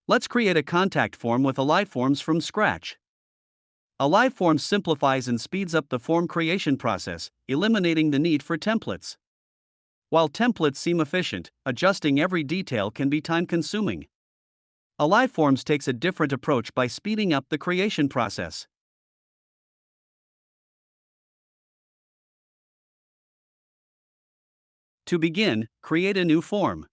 Let's create a contact form with Aliveforms from scratch. Aliveforms simplifies and speeds up the form creation process, eliminating the need for templates. While templates seem efficient, adjusting every detail can be time-consuming. Aliveforms takes a different approach by speeding up the creation process. To begin, create a new form.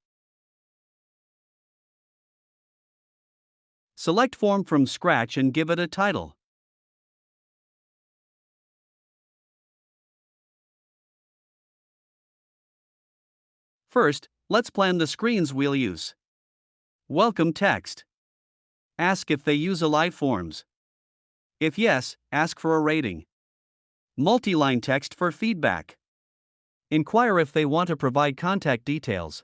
Select Form from scratch and give it a title. First, let's plan the screens we'll use. Welcome text. Ask if they use Aliveforms. If yes, ask for a rating. Multi-line text for feedback. Inquire if they want to provide contact details.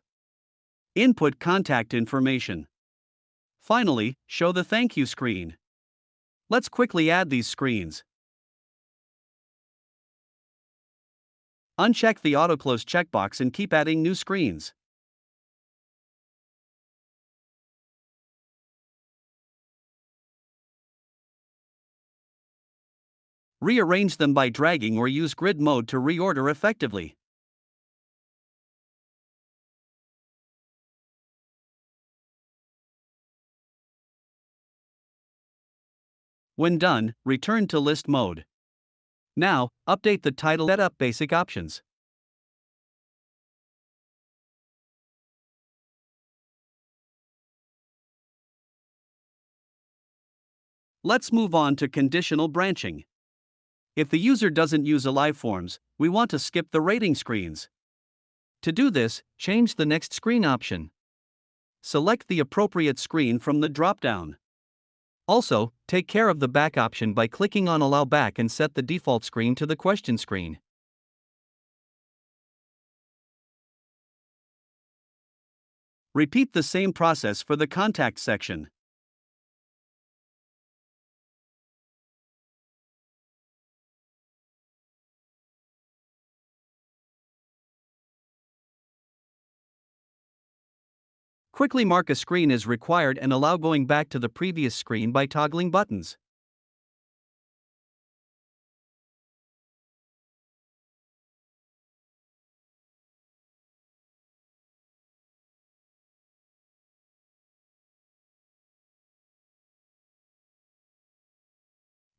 Input contact information. Finally, show the thank you screen. Let's quickly add these screens. Uncheck the auto-close checkbox and keep adding new screens. Rearrange them by dragging or use grid mode to reorder effectively. When done, return to list mode. Now, update the title. Set up basic options. Let's move on to conditional branching. If the user doesn't use Aliveforms, we want to skip the rating screens. To do this, change the next screen option. Select the appropriate screen from the drop-down. Also, take care of the back option by clicking on Allow Back and set the default screen to the question screen. Repeat the same process for the contact section. Quickly mark a screen as required and allow going back to the previous screen by toggling buttons.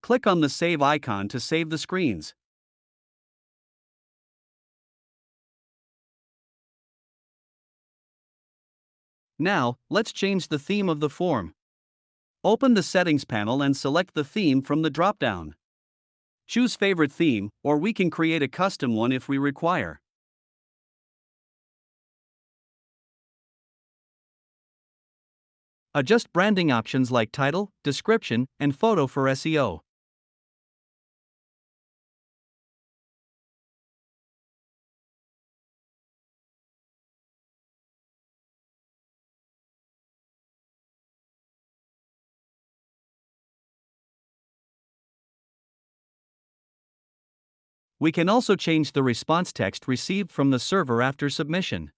Click on the Save icon to save the screens. Now, let's change the theme of the form. Open the Settings panel and select the theme from the drop-down. Choose Favorite Theme, or we can create a custom one if we require. Adjust branding options like title, description, and photo for SEO. We can also change the response text received from the server after submission.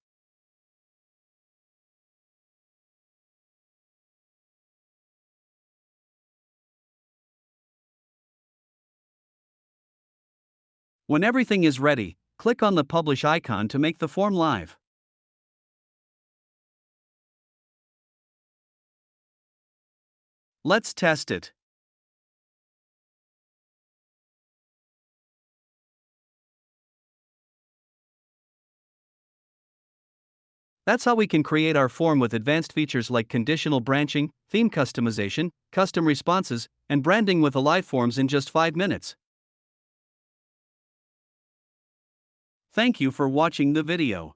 When everything is ready, click on the Publish icon to make the form live. Let's test it. That's how we can create our form with advanced features like conditional branching, theme customization, custom responses, and branding with Aliveforms in just 5 minutes. Thank you for watching the video.